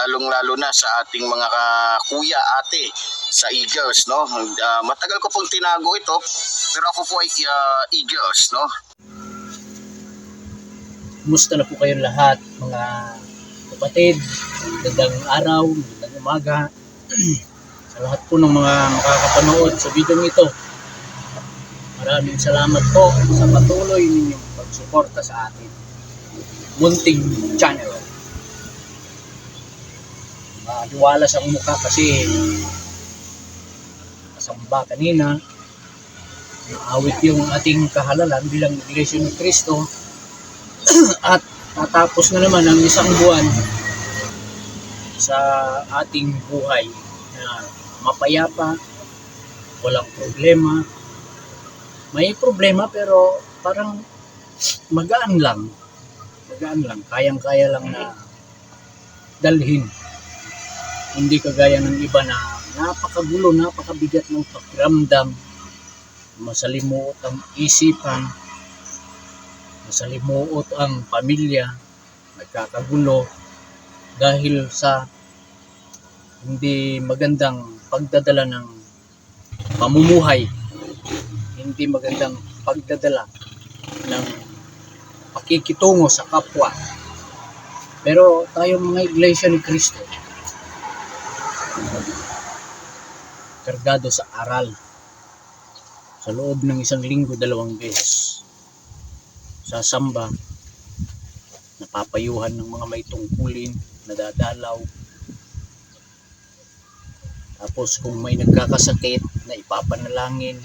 lalong-lalo na sa ating mga kuya, ate sa Eagles, no? Matagal ko pong tinago ito, pero ako po ay Eagles, no? Kumusta na po kayong lahat, mga kapatid? Magandang araw, magandang umaga sa lahat po ng mga makakapanood sa video ito. Maraming salamat po sa patuloy ninyong pagsuporta sa atin munting channel. Liwalas ang mukha kasi kasamba kanina, naawit yung ating kahalalan bilang Iglesia ni Cristo. At tatapos na naman ang isang buwan sa ating buhay na mapayapa, walang problema. May problema pero parang magaan lang, kayang-kaya lang na dalhin. Hindi kagaya ng iba na napakagulo, napakabigat ng pakiramdam, masalimuot ang isipan, masalimuot ang pamilya, nagkakagulo dahil sa hindi magandang pagdadala ng pamumuhay, hindi magandang pagdadala ng pakikitungo sa kapwa. Pero tayo mga Iglesia ni Cristo, kargado sa aral. Sa loob ng isang linggo, 2 beses sa samba, napapayuhan ng mga may tungkulin, nadadalaw. Tapos kung may nagkakasakit, na ipapanalangin,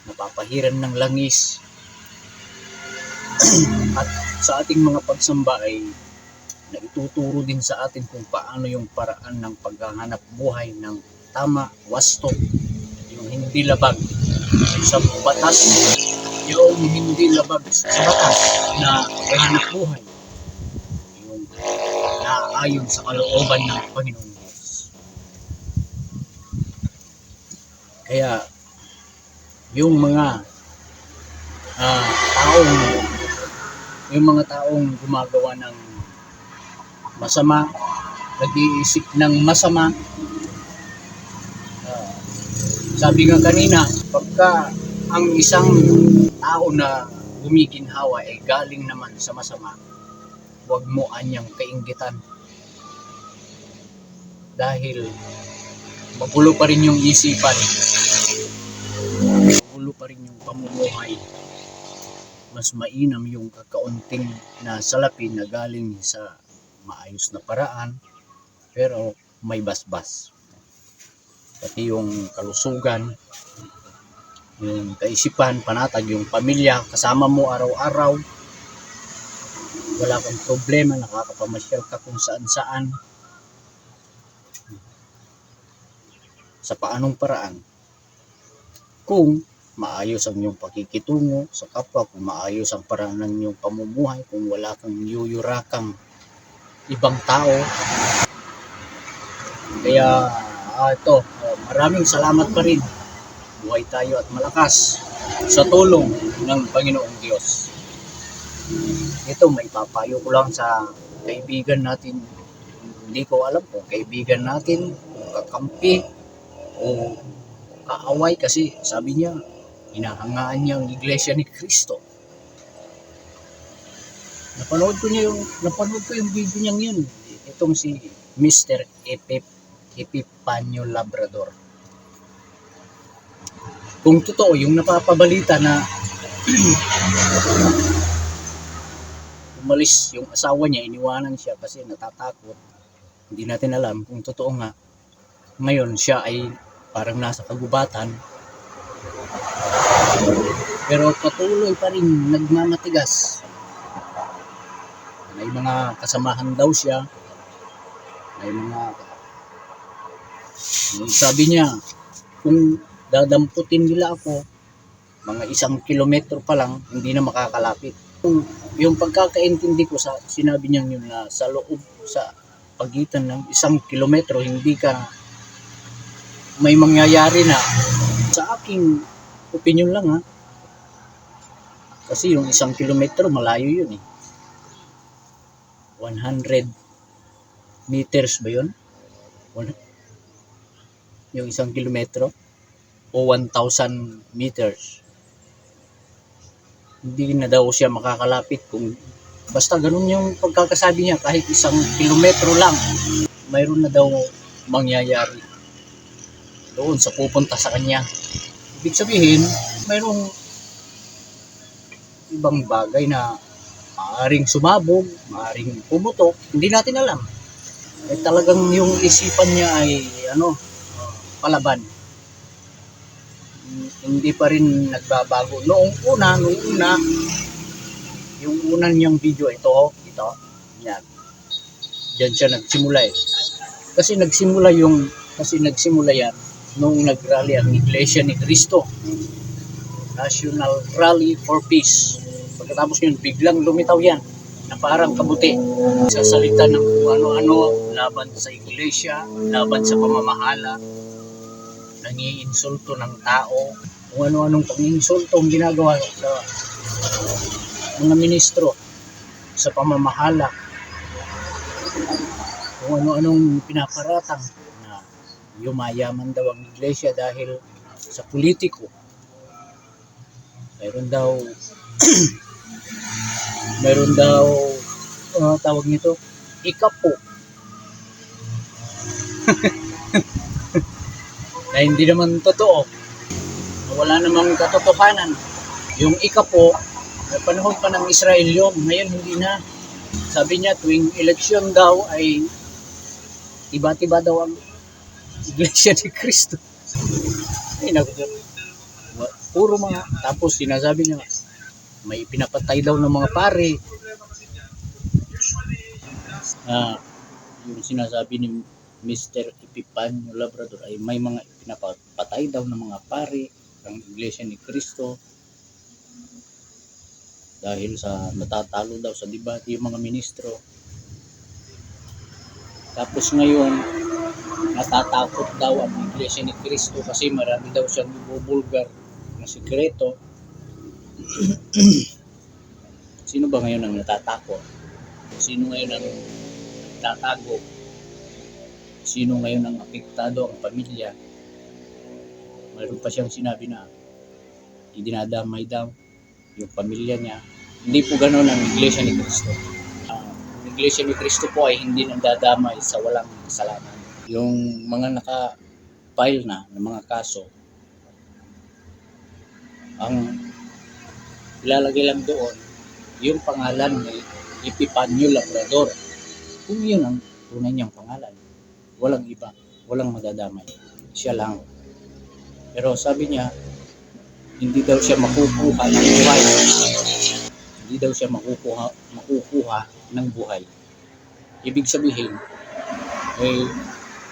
napapahiran ng langis. At sa ating mga pagsamba ay naituturo din sa atin kung paano yung paraan ng paghahanap buhay ng tama, wasto, yung hindi labag sa batas, yung hindi labag sa batas na paghahanap buhay, yung naayon sa kalooban ng Panginoon Diyos. Kaya yung mga taong gumagawa ng masama, nag-iisip ng masama, sabi nga kanina, pagka ang isang tao na gumiginhawa ay galing naman sa masama, huwag mo anyang kainggitan. Dahil magulo pa rin yung isipan, magulo pa rin yung pamumuhay. Mas mainam yung kakaunting na salapi na galing sa maayos na paraan, pero may basbas. Pati yung kalusugan, yung kaisipan, panatag, yung pamilya, kasama mo araw-araw, wala kang problema, nakakapamasyal ka kung saan-saan. Sa paanong paraan? Kung maayos ang iyong pakikitungo sa kapwa, kung maayos ang paraan ng iyong pamumuhay, kung wala kang yuyurakang ibang tao. Kaya maraming salamat pa rin. Buhay tayo at malakas sa tulong ng Panginoong Diyos. Ito, may papayo ko lang sa kaibigan natin. Hindi ko alam kung kaibigan natin, kung kakampi o kaaway, kasi sabi niya hinahangaan niya ang Iglesia ni Cristo. Napanood ko yung video niyang yun. Itong si Mr. Epipanyo Labrador. Kung totoo yung napapabalita na umalis yung asawa niya, iniwanan siya kasi natatakot, hindi natin alam kung totoo nga. Ngayon siya ay parang nasa kagubatan, pero patuloy pa rin nagmamatigas. May mga kasamahan daw siya, sabi niya, kung dadamputin nila ako, mga 1 kilometro pa lang, hindi na makakalapit. Yung pagkakaintindi ko sa sinabi niya yun, na sa loob, sa pagitan ng 1 kilometro, hindi ka may mangyayari na. Sa aking opinion lang kasi yung 1 kilometro malayo yun 100 meters ba yun? Yung 1 kilometro o 1,000 meters. Hindi na daw siya makakalapit kung basta ganun yung pagkakasabi niya, kahit 1 kilometro lang, mayroon na daw mangyayari doon sa pupunta sa kanya. Ibig sabihin, mayroong ibang bagay na maaaring sumabog, maaaring pumutok, hindi natin alam. Eh, talagang yung isipan niya ay palaban. Hindi pa rin nagbabago. Nung una, yung unang niyang video ito, yan. Diyan siya nagsimula eh. Kasi nagsimula yan nung nagrally ang Iglesia ni Cristo. National Rally for Peace. Pagkatapos yun, biglang lumitaw yan na parang kabuti. Sasalita ng kung ano-ano laban sa iglesia, laban sa pamamahala, nangiinsulto ng tao, kung ano-anong panginsulto ang ginagawa sa mga ministro sa pamamahala, kung ano-anong pinaparatang na yumayaman daw ang iglesia dahil sa politiko. Mayroon daw tawag nito, ikapo. Na hindi naman totoo. Wala namang katotohanan. Yung ikapo, panahon pa ng Israel yun, ngayon hindi na. Sabi niya tuwing eleksyon daw ay tiba-tiba daw ang Iglesia ni Cristo. Ay naku, puro mga, tapos sinasabi niya may pinapatay daw ng mga pare. Yung sinasabi ni Mr. Epifanio Labrador ay may mga pinapatay daw ng mga pare ng Iglesia ni Cristo dahil sa natatalo daw sa debate yung mga ministro. Tapos ngayon natatakot daw ang Iglesia ni Cristo kasi marami daw siyang ibubulgar na sikreto. Sino ba ngayon ang natatakot? Sino ngayon ang nagtatago? Sino ngayon ang apektado ang pamilya? Mayroon pa siyang sinabi na idinadamay daw yung pamilya niya. Hindi po ganoon ang Iglesia ni Cristo. Ang Iglesia ni Cristo po ay hindi nandadamay sa walang kasalanan. Yung mga naka-file na ng mga kaso, ang ilalagay lang doon yung pangalan ni Epifanio Labrador. Kung yun ang tunay niyang pangalan, walang iba, walang madadamay, siya lang. Pero sabi niya, hindi daw siya makukuha ng buhay. Hindi daw siya makukuha ng buhay. Ibig sabihin,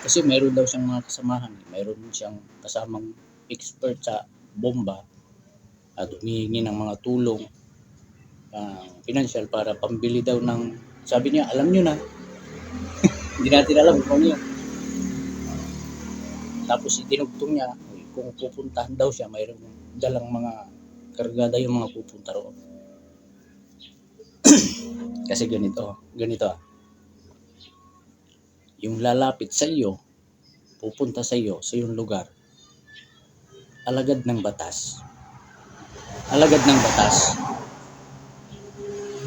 kasi mayroon daw siyang mga kasamahan, mayroon siyang kasamang expert sa bomba at humihingi ng mga tulong financial para pambili daw ng, sabi niya, alam niyo na. Hindi natin alam kung yun. Tapos itinugtong niya, kung pupuntahan daw siya, mayroong dalang mga kargada yung mga pupunta roon. Kasi ganito. Yung lalapit sa iyo, pupunta sa iyo, sa iyong lugar, alagad ng batas.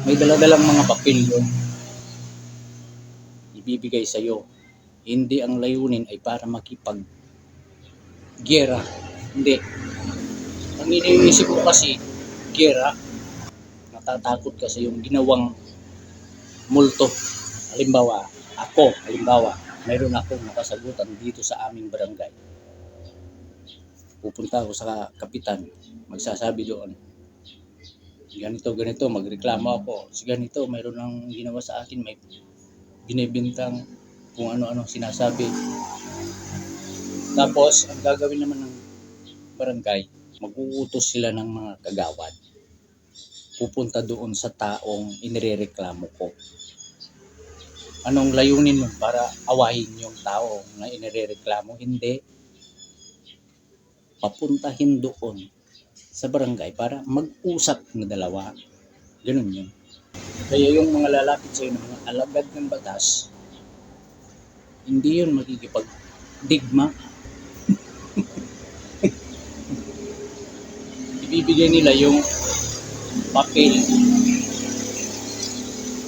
May daladalang mga papel yun. Ibibigay sa iyo. Hindi ang layunin ay para makipag-gera. Hindi. Ang iniisip ko kasi, gera, natatakot ka sa yung ginawang multo. Halimbawa, mayroon akong nakasagutan dito sa aming barangay. Pupunta ako sa kapitan, magsasabi doon, ganito, magreklamo ako. Ganito, mayroon ang ginawa sa akin, may binibintang kung ano-ano sinasabi. Tapos, ang gagawin naman ng barangay, mag-uutos sila ng mga kagawad. Pupunta doon sa taong inirereklamo ko. Anong layunin mo para awahin yung tao na inirereklamo? Hindi. Papuntahin doon sa barangay para mag-usap na dalawa. Ganun yun. Kaya yung mga lalapit sa'yo ng mga alagad ng batas, Hindi yun makikipagdigma. Ibibigay nila yung papel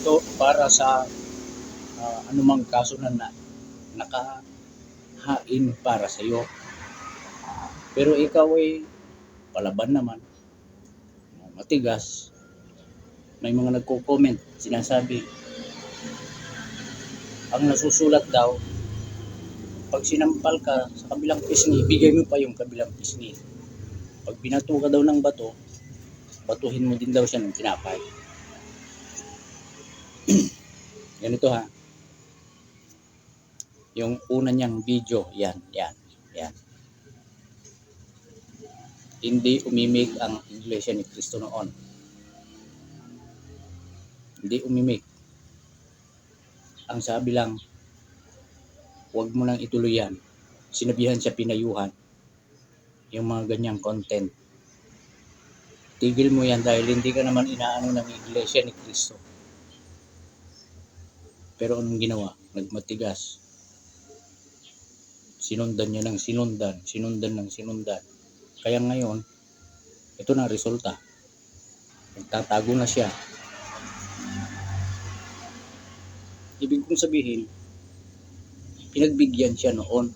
to para sa anumang kaso na nakahain para sa iyo. Pero ikaw ay palaban naman, matigas. May mga nagko-comment, sinasabi, ang nasusulat daw, pag sinampal ka sa kabilang pisngi, bigay mo pa yung kabilang pisngi. Pag binato ka daw ng bato, batuhin mo din daw siya ng tinapay. Ganito ha. Yung una niyang video, yan. Hindi umimik ang Iglesia ni Cristo noon. Hindi umimik. Ang sabi lang, huwag mo nang ituloy yan. Sinabihan siya, pinayuhan. Yung mga ganyang content. Tigil mo yan dahil hindi ka naman inaano ng Iglesia ni Cristo. Pero anong ginawa? Nagmatigas. Sinundan niya ng sinundan. Kaya ngayon, ito na resulta. Nagtatago na siya. Ibig kong sabihin, pinagbigyan siya noon.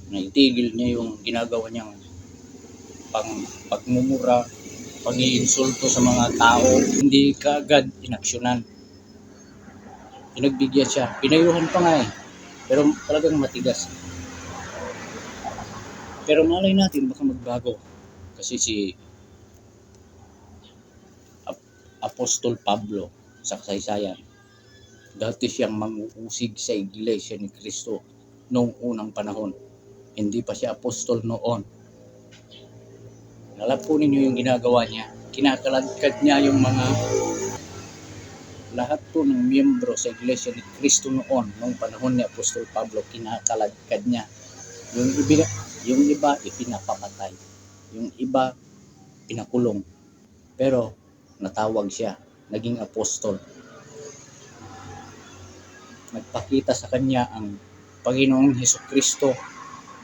Naitigil niya yung ginagawa niyang pagmumura, pag-iinsulto sa mga tao. Hindi kaagad inaksyonan. Pinagbigyan siya. Pinayuhan pa nga eh. Pero talagang matigas. Pero malay natin baka magbago. Kasi si Apostol Pablo sa kasaysayan, dati siyang manguusig sa Iglesia ni Cristo noong unang panahon. Hindi pa siya apostol noon. Alam po ninyo yung ginagawa niya. Kinakaladkad niya yung mga lahat po ng miyembro sa Iglesia ni Cristo noon panahon ni Apostol Pablo, kinakaladkad niya. Yung iba ipinapapatay. Yung iba pinakulong. Pero natawag siya, naging apostol. Nagpakita sa kanya ang Panginoong Hesukristo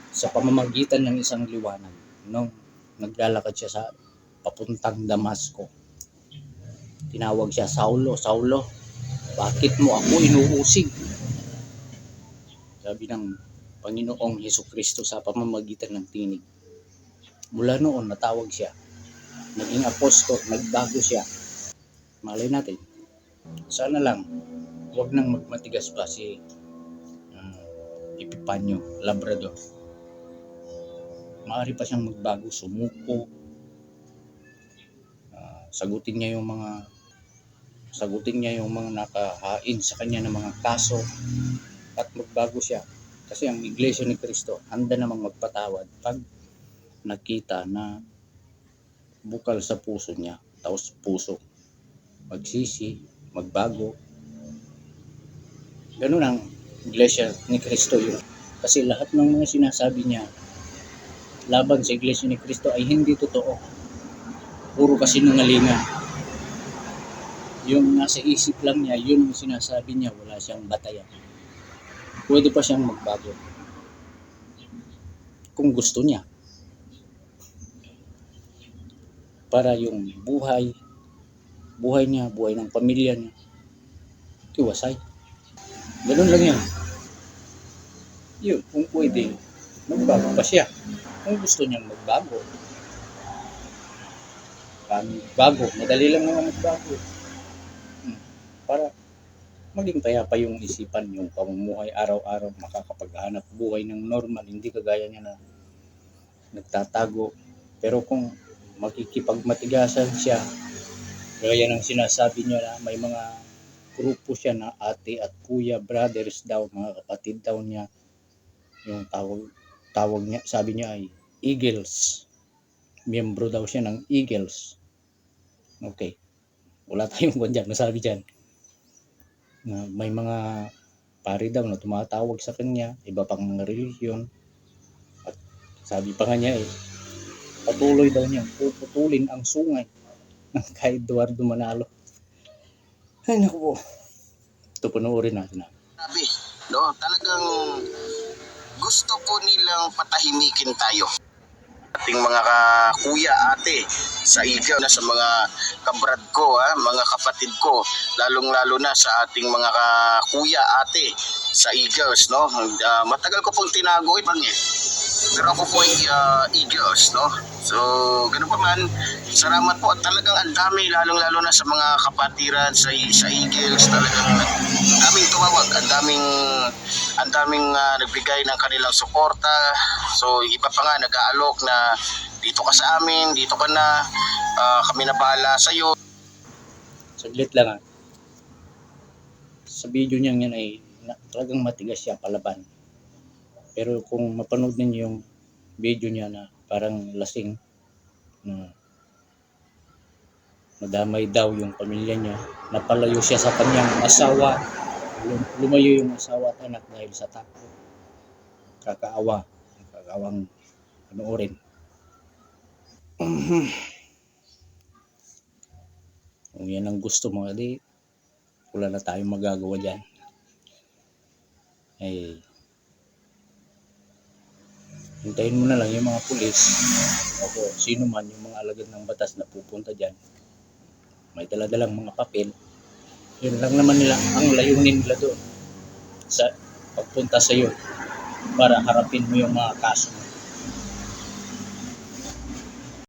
sa pamamagitan ng isang liwanag nung naglalakad siya sa papuntang Damasco. Tinawag siya, Saulo, Saulo, bakit mo ako inuusig? Sabi ng Panginoong Hesukristo sa pamamagitan ng tinig. Mula noon natawag siya, naging apostol, nagbago siya. Malay natin, sana lang huwag nang magmatigas pa si Epipanyo Labrador. Maaari pa siyang magbago, sumuko, sagutin niya yung mga nakahain sa kanya ng mga kaso at magbago siya. Kasi ang Iglesia ni Cristo handa namang magpatawad pag nakita na bukal sa puso niya, taos puso, magsisi, magbago. Ganun ang Iglesia ni Cristo yun. Kasi lahat ng mga sinasabi niya laban sa Iglesia ni Cristo ay hindi totoo. Puro kasinungalingan. Yung nasa isip lang niya, yun ang sinasabi niya, wala siyang batayan. Pwede pa siyang magbago. Kung gusto niya. Para yung buhay niya, buhay ng pamilya niya, iwasay. Ganun lang yan. Yun, kung pwede, magbago pa siya. Kung gusto niyang magbago. Bago, madali lang naman magbago. Para maging payapa yung isipan, yung pamumuhay araw-araw, makakapaghanap buhay ng normal, hindi kagaya niya na nagtatago. Pero kung makikipagmatigasan siya, gaya ng sinasabi niya na may mga grupo siya na ate at kuya, brothers daw, mga kapatid daw niya, yung tawag niya, sabi niya ay Eagles. Miyembro daw siya ng Eagles. Okay. Wala tayong ganyan nasabi dyan. Na may mga pari daw na tumatawag sa kanya, iba pang mga relihiyon. At sabi pa nga niya patuloy daw niya puputulin ang sungay ng kay Eduardo Manalo. Ay naku po. Ito panoorin natin. Sabi, no? Talagang gusto po nilang patahimikin tayo. Ating mga kuya, ate sa Eagle, na sa mga kabrad ko, mga kapatid ko, lalong-lalo na sa ating mga kuya, ate sa Eagles, no? Matagal ko pong tinago ito pero ako po ay Eagles, no? So, ganun pa man, salamat po. At talagang ang dami, lalong-lalo na sa mga kapatiran sa Eagles, talagang ang daming tumawag, ang daming nagbigay ng kanilang suporta. So, iba pa nga nag-aalok na dito ka sa amin, dito ka na, kami na bahala sa iyo. Saglit lang sa video niya yan ay talagang matigas siya palaban. Pero kung mapanood ninyo yung video niya na parang lasing, na nadamay daw yung pamilya niya, napalayo siya sa kanyang asawa, lumayo yung asawa at anak dahil sa takot. Kakaawang panoorin. Kung yan ang gusto mo, di wala na tayong magagawa dyan. Ay, hintayin mo na lang yung mga pulis o sino man yung mga alagad ng batas na pupunta dyan. May daladalang mga papel. Yun lang naman nila ang layunin nila doon sa pagpunta sa iyo para harapin mo yung mga kaso.